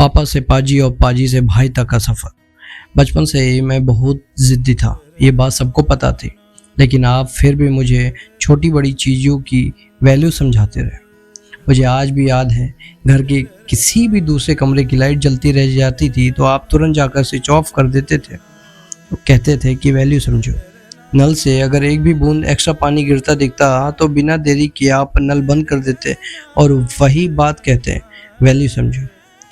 पापा से पाजी और पाजी से भाई तक का सफ़र। बचपन से ही मैं बहुत ज़िद्दी था, ये बात सबको पता थी, लेकिन आप फिर भी मुझे छोटी बड़ी चीज़ों की वैल्यू समझाते रहे। मुझे आज भी याद है, घर के किसी भी दूसरे कमरे की लाइट जलती रह जाती थी तो आप तुरंत जाकर स्विच ऑफ कर देते थे। तो कहते थे कि वैल्यू समझो। नल से अगर एक भी बूंद एक्स्ट्रा पानी गिरता दिखता तो बिना देरी किए आप नल बंद कर देते और वही बात कहते, वैल्यू समझो।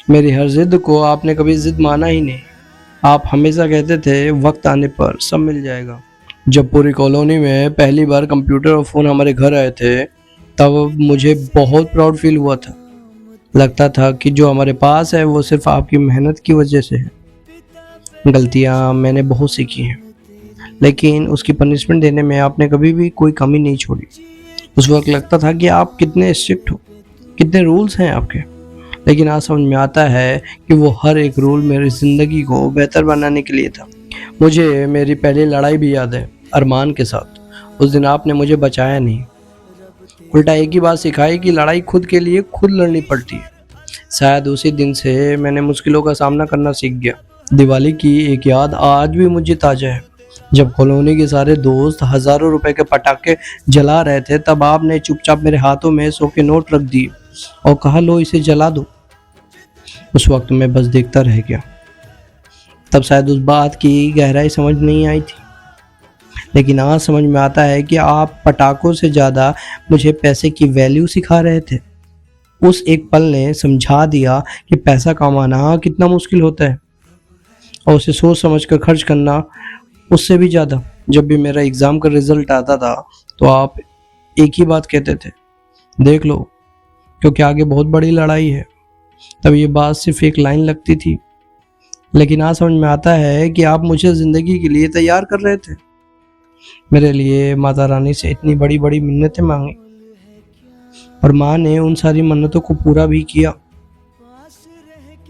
मेरी हर जिद को आपने कभी जिद माना ही नहीं। आप हमेशा कहते थे वक्त आने पर सब मिल जाएगा। जब पूरी कॉलोनी में पहली बार कंप्यूटर और फ़ोन हमारे घर आए थे तब मुझे बहुत प्राउड फील हुआ था। लगता था कि जो हमारे पास है वो सिर्फ आपकी मेहनत की वजह से है। गलतियाँ मैंने बहुत सीखी हैं, लेकिन उसकी पनिशमेंट देने में आपने कभी भी कोई कमी नहीं छोड़ी। उस वक्त लगता था कि आप कितने स्ट्रिक्ट हो, कितने रूल्स हैं आपके, लेकिन आज समझ में आता है कि वो हर एक रूल मेरी ज़िंदगी को बेहतर बनाने के लिए था। मुझे मेरी पहली लड़ाई भी याद है, अरमान के साथ। उस दिन आपने मुझे बचाया नहीं, उल्टा एक ही बात सिखाई कि लड़ाई खुद के लिए खुद लड़नी पड़ती है। शायद उसी दिन से मैंने मुश्किलों का सामना करना सीख गया। दिवाली की एक याद आज भी मुझे ताज़ा है। जब कॉलोनी के सारे दोस्त हज़ारों रुपए के पटाखे जला रहे थे तब आपने चुपचाप मेरे हाथों में 100 के नोट रख दिए और कहा लो इसे जला दो। उस वक्त मैं बस देखता रह गया। तब शायद उस बात की गहराई समझ नहीं आई थी, लेकिन आज समझ में आता है कि आप पटाखों से ज़्यादा मुझे पैसे की वैल्यू सिखा रहे थे। उस एक पल ने समझा दिया कि पैसा कमाना कितना मुश्किल होता है और उसे सोच समझ कर खर्च करना उससे भी ज़्यादा। जब भी मेरा एग्ज़ाम का रिज़ल्ट आता था तो आप एक ही बात कहते थे, देख लो क्योंकि आगे बहुत बड़ी लड़ाई है। तब ये बात सिर्फ एक लाइन लगती थी, लेकिन आज समझ में आता है कि आप मुझे ज़िंदगी के लिए तैयार कर रहे थे। मेरे लिए माता रानी से इतनी बड़ी बड़ी मिन्नतें मांगी और माँ ने उन सारी मन्नतों को पूरा भी किया।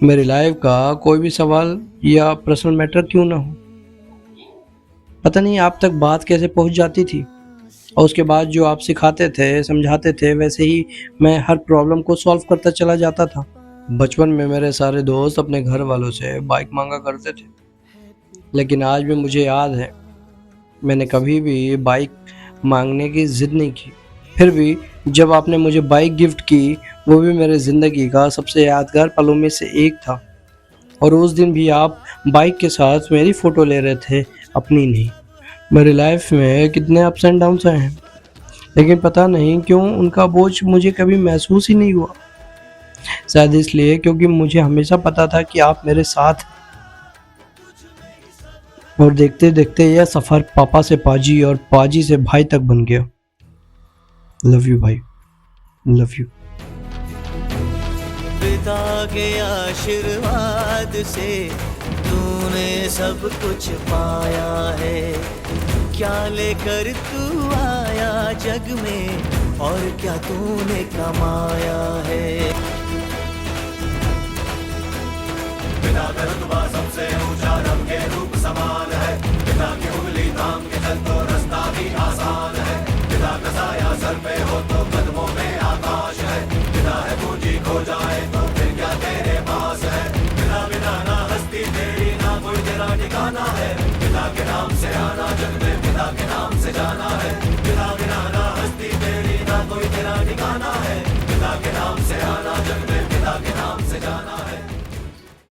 मेरी लाइफ का कोई भी सवाल या पर्सनल मैटर क्यों ना हो, पता नहीं आप तक बात कैसे पहुंच जाती थी, और उसके बाद जो आप सिखाते थे समझाते थे वैसे ही मैं हर प्रॉब्लम को सॉल्व करता चला जाता था। बचपन में मेरे सारे दोस्त अपने घर वालों से बाइक मांगा करते थे, लेकिन आज भी मुझे याद है मैंने कभी भी बाइक मांगने की ज़िद नहीं की। फिर भी जब आपने मुझे बाइक गिफ्ट की वो भी मेरे ज़िंदगी का सबसे यादगार पलों में से एक था। और उस दिन भी आप बाइक के साथ मेरी फ़ोटो ले रहे थे, अपनी नहीं। मेरी लाइफ में कितने अप्स एंड डाउन्स आए हैं, लेकिन पता नहीं क्यों उनका बोझ मुझे कभी महसूस ही नहीं हुआ। शायद इसलिए क्योंकि मुझे हमेशा पता था कि आप मेरे साथ। और देखते देखते यह सफ़र पापा से पाजी और पाजी से भाई तक बन गया। लव यू भाई, लव यू। पिता के आशीर्वाद से तूने सब कुछ पाया है। क्या लेकर तू आया जग में और क्या तूने कमाया है। पिता का रुतबा सबसे ऊंचा